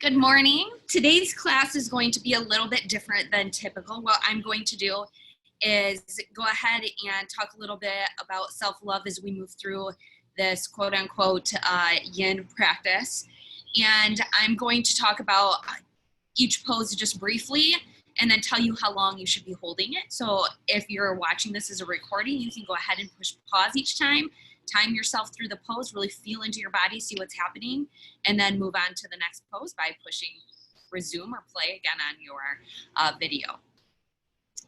Good morning. Today's class is going to be a little bit different than typical. What I'm going to do is go ahead and talk a little bit about self-love as we move through this quote-unquote yin practice. And I'm going to talk about each pose just briefly and then tell you how long you should be holding it. So if you're watching this as a recording, you can go ahead and push pause each time. Time yourself through the pose, really feel into your body, see what's happening, and then move on to the next pose by pushing resume or play again on your video.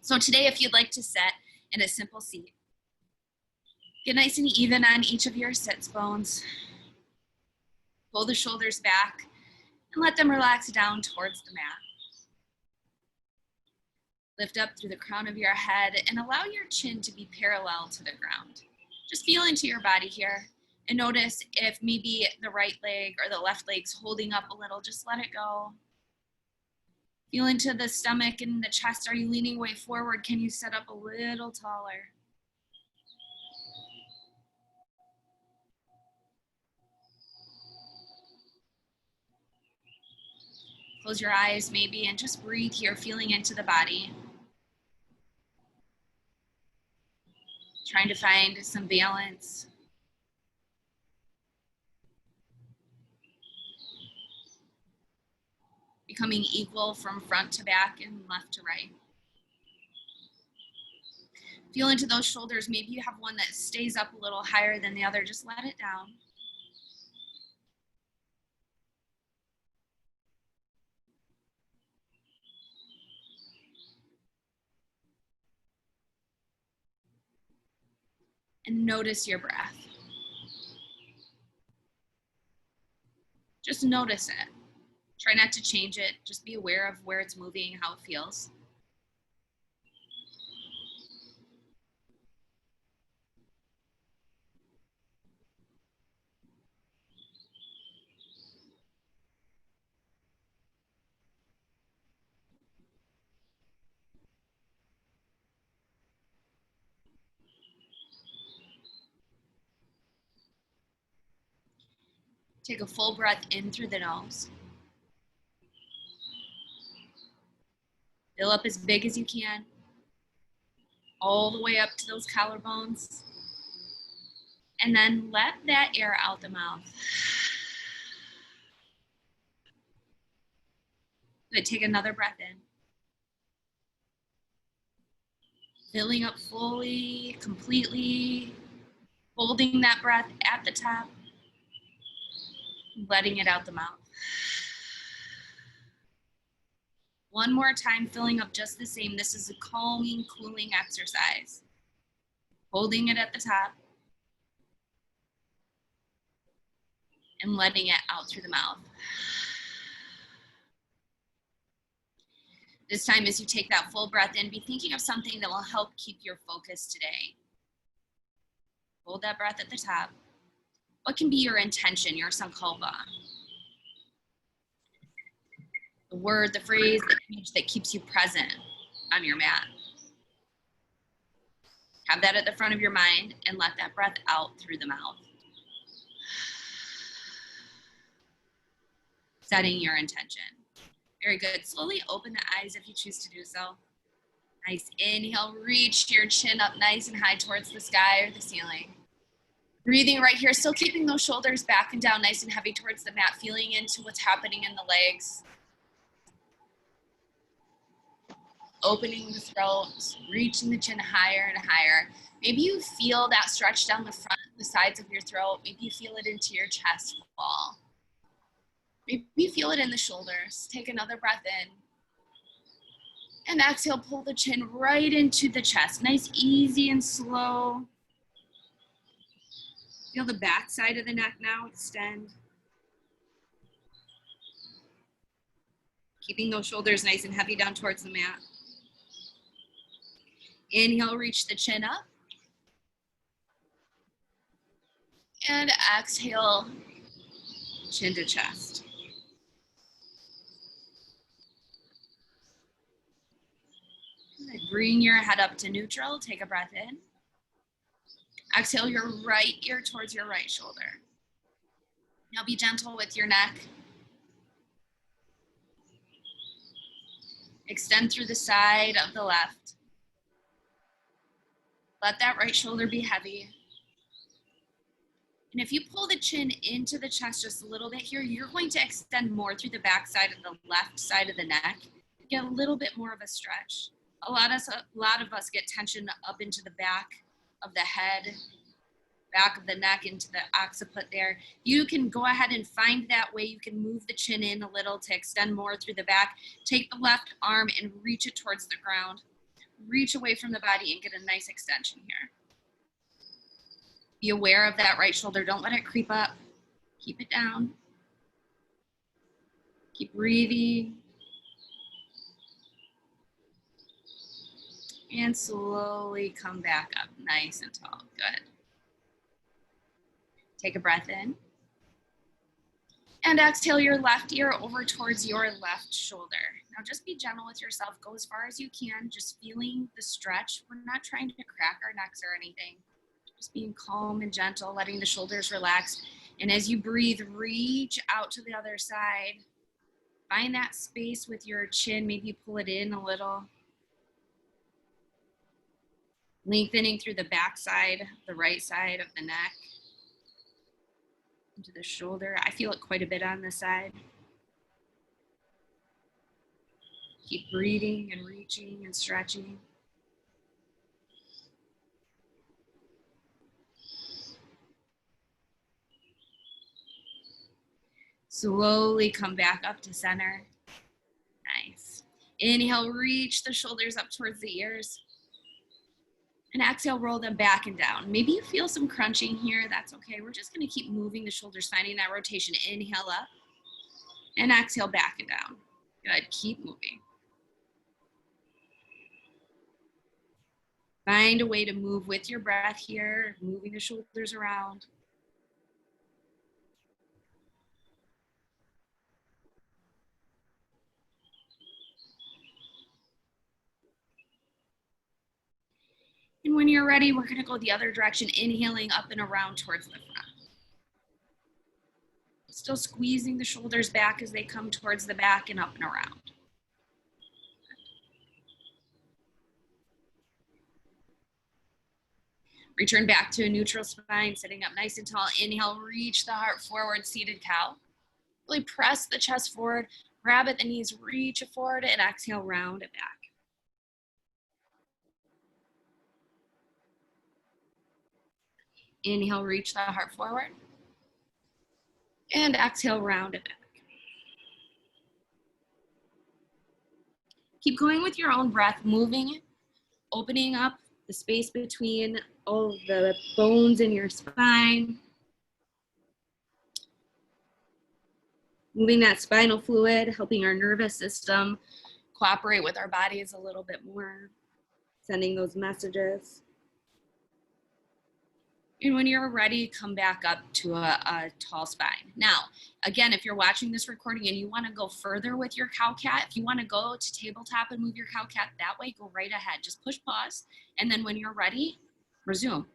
So today, if you'd like to sit in a simple seat, get nice and even on each of your sits bones. Pull the shoulders back and let them relax down towards the mat. Lift up through the crown of your head and allow your chin to be parallel to the ground. Just feel into your body here and notice if maybe the right leg or the left leg's holding up a little, just let it go. Feel into the stomach and the chest. Are you leaning way forward? Can you sit up a little taller? Close your eyes maybe and just breathe here, feeling into the body. Trying to find some balance. Becoming equal from front to back and left to right. Feel into those shoulders. Maybe you have one that stays up a little higher than the other. Just let it down. And notice your breath. Just notice it. Try not to change it. Just be aware of where it's moving, how it feels. Take a full breath in through the nose. Fill up as big as you can, all the way up to those collarbones. And then let that air out the mouth. Good, take another breath in. Filling up fully, completely, holding that breath at the top, letting it out the mouth. One more time, filling up just the same. This is a calming, cooling exercise. Holding it at the top and letting it out through the mouth. This time, as you take that full breath in, be thinking of something that will help keep your focus today. Hold that breath at the top. What can be your intention, your sankalpa? The word, the phrase, the image that keeps you present on your mat. Have that at the front of your mind and let that breath out through the mouth. Setting your intention. Very good. Slowly open the eyes if you choose to do so. Nice inhale, reach your chin up nice and high towards the sky or the ceiling. Breathing right here, still keeping those shoulders back and down nice and heavy towards the mat, feeling into what's happening in the legs. Opening the throat, reaching the chin higher and higher. Maybe you feel that stretch down the front, the sides of your throat. Maybe you feel it into your chest wall. Maybe you feel it in the shoulders. Take another breath in. And exhale, pull the chin right into the chest. Nice, easy, and slow. Feel the back side of the neck now extend. Keeping those shoulders nice and heavy down towards the mat. Inhale, reach the chin up. And exhale, chin to chest. Bring your head up to neutral. Take a breath in. Exhale your right ear towards your right shoulder. Now be gentle with your neck. Extend through the side of the left. Let that right shoulder be heavy. And if you pull the chin into the chest just a little bit here, you're going to extend more through the back side of the left side of the neck. Get a little bit more of a stretch. A lot of us get tension up into the back of the head, back of the neck, into the occiput there. You can go ahead and find that way. You can move the chin in a little to extend more through the back. Take the left arm and reach it towards the ground. Reach away from the body and get a nice extension here. Be aware of that right shoulder. Don't let it creep up. Keep it down. Keep breathing. And slowly come back up, nice and tall. Good. Take a breath in. And exhale your left ear over towards your left shoulder. Now just be gentle with yourself. Go as far as you can, just feeling the stretch. We're not trying to crack our necks or anything. Just being calm and gentle, letting the shoulders relax. And as you breathe, reach out to the other side. Find that space with your chin, maybe pull it in a little. Lengthening through the back side, the right side of the neck. Into the shoulder. I feel it quite a bit on this side. Keep breathing and reaching and stretching. Slowly come back up to center. Nice. Inhale, reach the shoulders up towards the ears. And exhale, roll them back and down. Maybe you feel some crunching here. That's okay. We're just going to keep moving the shoulders, finding that rotation. Inhale up and exhale back and down. Good. Keep moving. Find a way to move with your breath here, moving the shoulders around. And when you're ready, we're going to go the other direction, inhaling up and around towards the front. Still squeezing the shoulders back as they come towards the back and up and around. Return back to a neutral spine, sitting up nice and tall. Inhale, reach the heart forward, seated cow. Really press the chest forward, grab at the knees, reach it forward, and exhale, round it back. Inhale, reach the heart forward. And exhale, round it back. Keep going with your own breath, moving, opening up the space between all the bones in your spine. Moving that spinal fluid, helping our nervous system cooperate with our bodies a little bit more, sending those messages. And when you're ready, come back up to a tall spine. Now, again, if you're watching this recording and you want to go further with your cow cat, if you want to go to tabletop and move your cow cat that way, go right ahead. Just push pause. And then when you're ready, resume.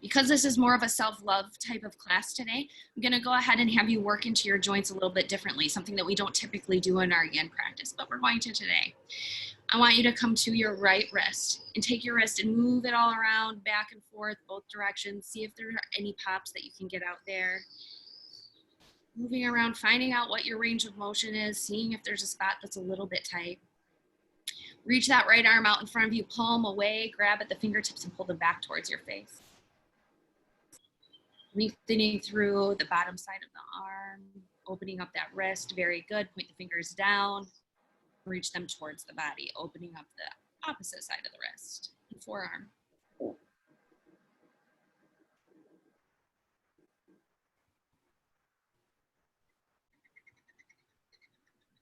Because this is more of a self-love type of class today, I'm going to go ahead and have you work into your joints a little bit differently, something that we don't typically do in our yin practice, but we're going to today. I want you to come to your right wrist and take your wrist and move it all around, back and forth, both directions. See if there are any pops that you can get out there. Moving around, finding out what your range of motion is, seeing if there's a spot that's a little bit tight. Reach that right arm out in front of you, palm away, grab at the fingertips and pull them back towards your face. Lengthening through the bottom side of the arm, opening up that wrist, very good. Point the fingers down. Reach them towards the body, opening up the opposite side of the wrist and forearm.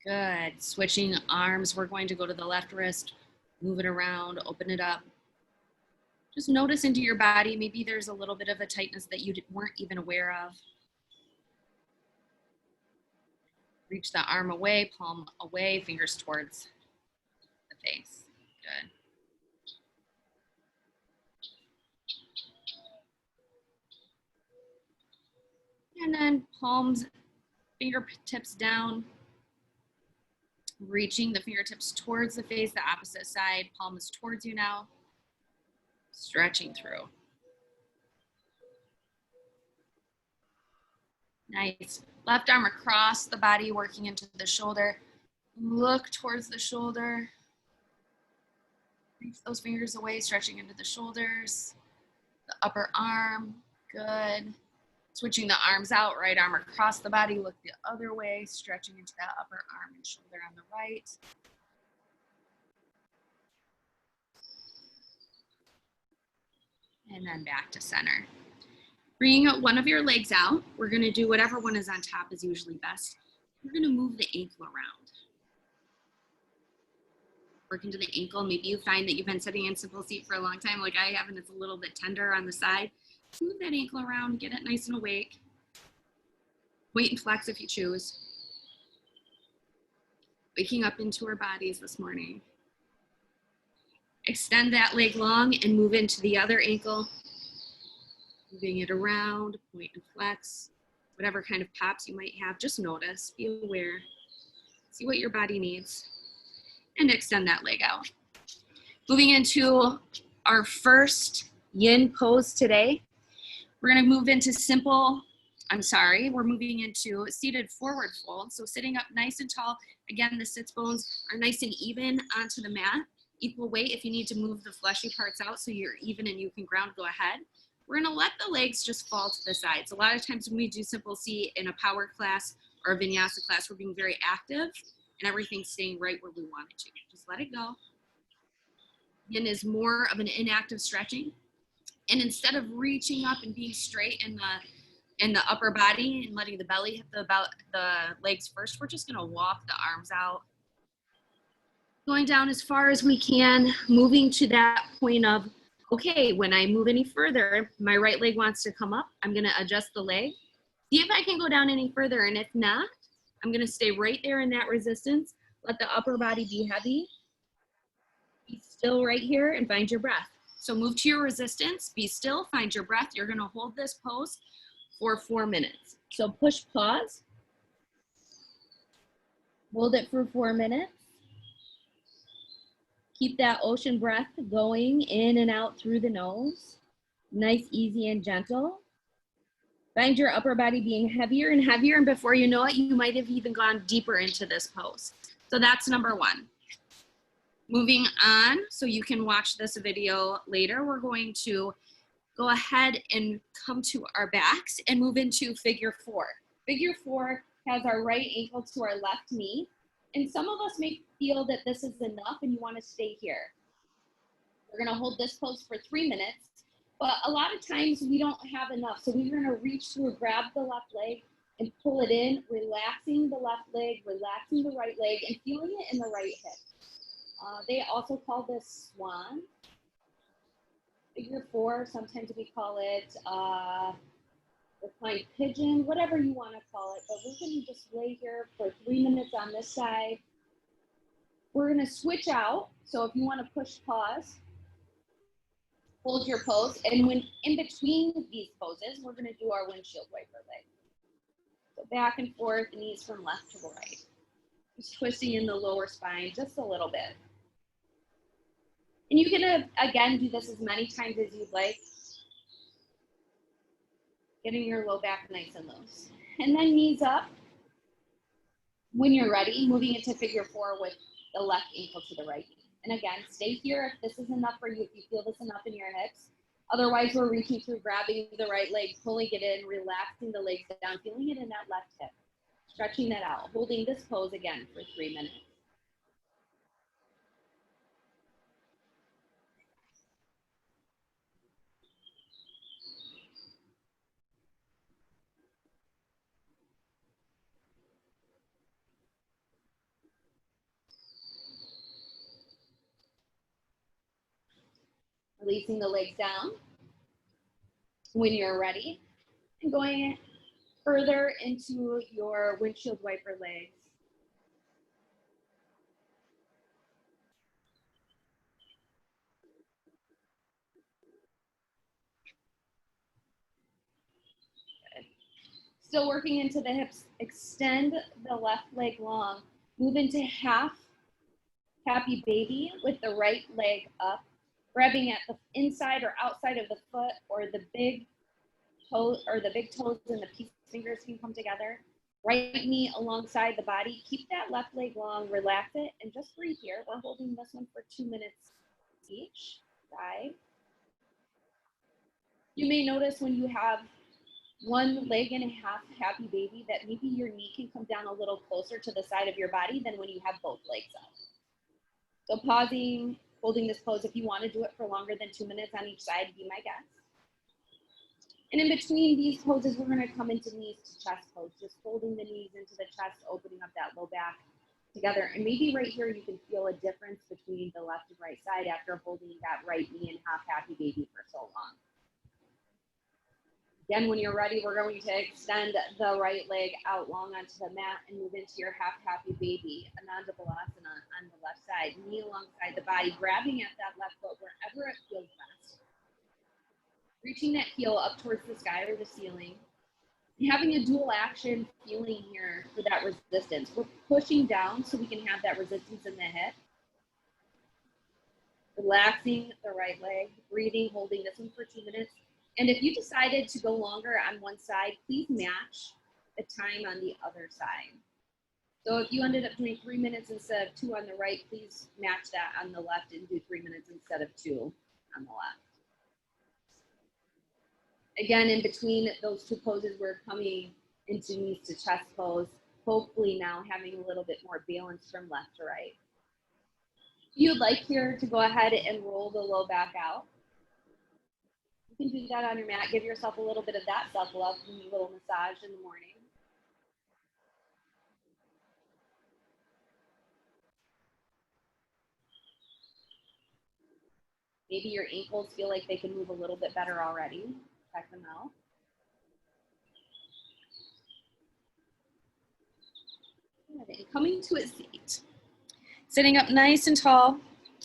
Good. Switching arms, we're going to go to the left wrist, move it around, open it up. Just notice into your body, maybe there's a little bit of a tightness that you weren't even aware of. Reach the arm away, palm away, fingers towards the face. Good. And then palms, fingertips down. Reaching the fingertips towards the face, the opposite side, palm is towards you now. Stretching through. Nice. Left arm across the body, working into the shoulder. Look towards the shoulder. Reach those fingers away, stretching into the shoulders. The upper arm, good. Switching the arms out, right arm across the body, look the other way, stretching into that upper arm and shoulder on the right. And then back to center. Bring one of your legs out. We're gonna do whatever one is on top is usually best. We're gonna move the ankle around. Work into the ankle. Maybe you find that you've been sitting in simple seat for a long time like I have and it's a little bit tender on the side. Move that ankle around, get it nice and awake. Point and flex if you choose. Waking up into our bodies this morning. Extend that leg long and move into the other ankle. Moving it around, point and flex. Whatever kind of pops you might have, just notice, be aware. See what your body needs. And extend that leg out. Moving into our first yin pose today. We're gonna move into we're moving into seated forward fold. So sitting up nice and tall. Again, the sits bones are nice and even onto the mat. Equal weight. If you need to move the fleshy parts out so you're even and you can ground, go ahead. We're gonna let the legs just fall to the sides. A lot of times when we do simple seat in a power class or a vinyasa class, we're being very active and everything's staying right where we want it to. Just let it go. Yin is more of an inactive stretching. And instead of reaching up and being straight in the upper body and letting the belly hit the legs first, we're just gonna walk the arms out. Going down as far as we can, moving to that point of, okay, when I move any further, my right leg wants to come up, I'm gonna adjust the leg. See if I can go down any further, and if not, I'm gonna stay right there in that resistance, let the upper body be heavy. Be still right here and find your breath. So move to your resistance, be still, find your breath. You're gonna hold this pose for 4 minutes. So push pause, hold it for 4 minutes. Keep that ocean breath going in and out through the nose. Nice, easy, and gentle. Find your upper body being heavier and heavier, and before you know it, you might have even gone deeper into this pose. So that's number one. Moving on, so you can watch this video later, we're going to go ahead and come to our backs and move into figure four. Figure four has our right ankle to our left knee. And some of us may feel that this is enough and you want to stay here. We're going to hold this pose for 3 minutes, but a lot of times we don't have enough. So we're going to reach through, grab the left leg and pull it in, relaxing the left leg, relaxing the right leg, and feeling it in the right hip. They also call this swan. Figure four, sometimes we call it reclined pigeon, whatever you want to call it. But we're going to just lay here for 3 minutes on this side. We're going to switch out. So if you want to push pause, hold your pose. And when in between these poses, we're going to do our windshield wiper leg. So back and forth, knees from left to right. Just twisting in the lower spine just a little bit. And you can, again, do this as many times as you'd like. Getting your low back nice and loose. And then knees up. When you're ready, moving into figure four with the left ankle to the right. And again, stay here if this is enough for you, if you feel this enough in your hips. Otherwise, we're reaching through, grabbing the right leg, pulling it in, relaxing the legs down, feeling it in that left hip. Stretching that out, holding this pose again for 3 minutes. Releasing the legs down when you're ready, and going further into your windshield wiper legs. Good. Still working into the hips, extend the left leg long. Move into half happy baby with the right leg up, grabbing at the inside or outside of the foot, or the big toe, or the big toes and the peace fingers can come together. Right knee alongside the body. Keep that left leg long, relax it, and just breathe here. We're holding this one for 2 minutes each side. You may notice when you have one leg and a half happy baby that maybe your knee can come down a little closer to the side of your body than when you have both legs up. So pausing, holding this pose, if you want to do it for longer than 2 minutes on each side, be my guest. And in between these poses, we're going to come into knees to chest pose, just folding the knees into the chest, opening up that low back together. And maybe right here, you can feel a difference between the left and right side after holding that right knee and half happy baby for so long. Again, when you're ready, we're going to extend the right leg out long onto the mat and move into your half happy baby, Ananda Balasana on the left side, knee alongside the body, grabbing at that left foot wherever it feels best. Reaching that heel up towards the sky or the ceiling. And having a dual action feeling here for that resistance. We're pushing down so we can have that resistance in the hip. Relaxing the right leg, breathing, holding this one for 2 minutes. And if you decided to go longer on one side, please match the time on the other side. So if you ended up doing 3 minutes instead of 2 on the right, please match that on the left and do 3 minutes instead of 2 on the left. Again, in between those two poses, we're coming into knees to chest pose, hopefully now having a little bit more balance from left to right. If you'd like here to go ahead and roll the low back out, you can do that on your mat. Give yourself a little bit of that self-love and a little massage in the morning. Maybe your ankles feel like they can move a little bit better already. Check them out. And coming to a seat. Sitting up nice and tall.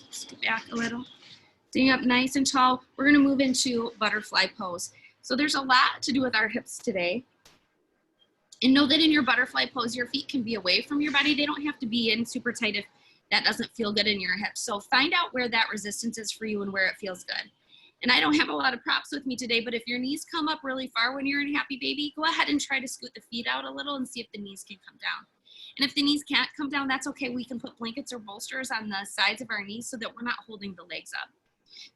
Scoot back a little. Sitting up nice and tall. We're going to move into butterfly pose. So there's a lot to do with our hips today. And know that in your butterfly pose, your feet can be away from your body. They don't have to be in super tight if that doesn't feel good in your hips. So find out where that resistance is for you and where it feels good. And I don't have a lot of props with me today, but if your knees come up really far when you're in happy baby, go ahead and try to scoot the feet out a little and see if the knees can come down. And if the knees can't come down, that's okay. We can put blankets or bolsters on the sides of our knees so that we're not holding the legs up.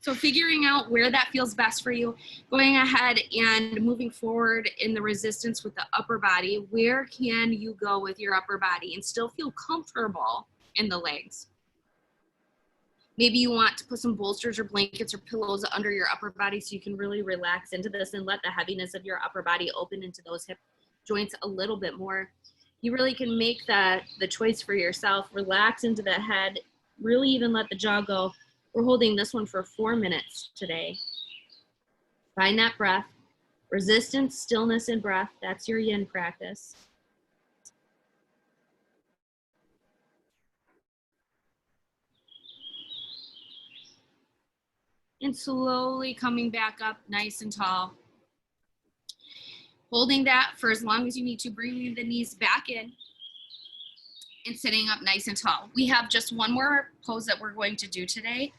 So figuring out where that feels best for you, going ahead and moving forward in the resistance with the upper body, where can you go with your upper body and still feel comfortable in the legs? Maybe you want to put some bolsters or blankets or pillows under your upper body so you can really relax into this and let the heaviness of your upper body open into those hip joints a little bit more. You really can make that the choice for yourself. Relax into the head, really even let the jaw go. We're holding this one for 4 minutes today. Find that breath. Resistance, stillness, and breath. That's your yin practice. And slowly coming back up nice and tall. Holding that for as long as you need to, bringing the knees back in and sitting up nice and tall. We have just one more pose that we're going to do today,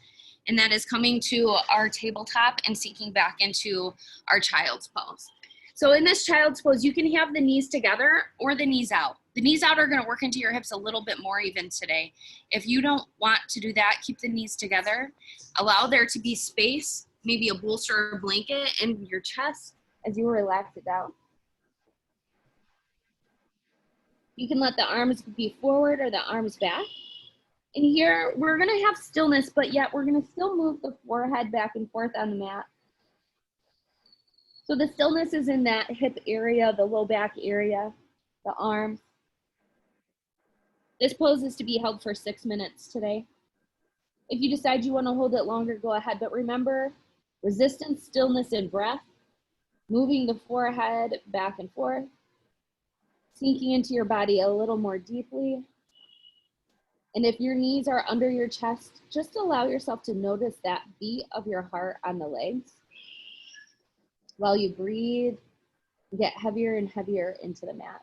and that is coming to our tabletop and sinking back into our child's pose. So in this child's pose, you can have the knees together or the knees out. The knees out are going to work into your hips a little bit more even today. If you don't want to do that, keep the knees together. Allow there to be space, maybe a bolster or blanket in your chest as you relax it down. You can let the arms be forward or the arms back. And here we're going to have stillness, but yet we're going to still move the forehead back and forth on the mat. So the stillness is in that hip area, the low back area, the arms. This pose is to be held for 6 minutes today. If you decide you want to hold it longer, go ahead. But remember, resistance, stillness, and breath. Moving the forehead back and forth. Sinking into your body a little more deeply. And if your knees are under your chest, just allow yourself to notice that beat of your heart on the legs. While you breathe, get heavier and heavier into the mat.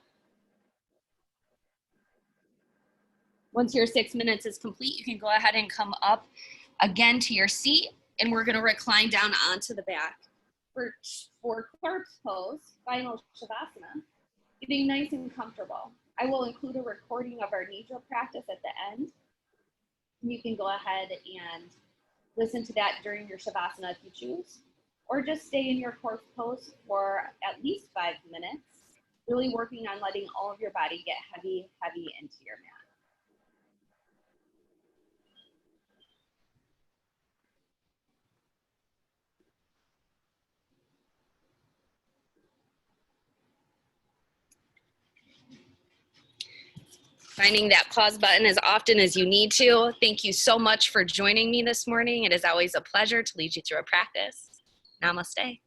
Once your 6 minutes is complete, you can go ahead and come up again to your seat, and we're gonna recline down onto the back. For corpse pose, final Shavasana, getting nice and comfortable. I will include a recording of our nidra practice at the end. You can go ahead and listen to that during your Shavasana if you choose, or just stay in your corpse pose for at least 5 minutes, really working on letting all of your body get heavy into your mat. Finding that pause button as often as you need to. Thank you so much for joining me this morning. It is always a pleasure to lead you through a practice. Namaste.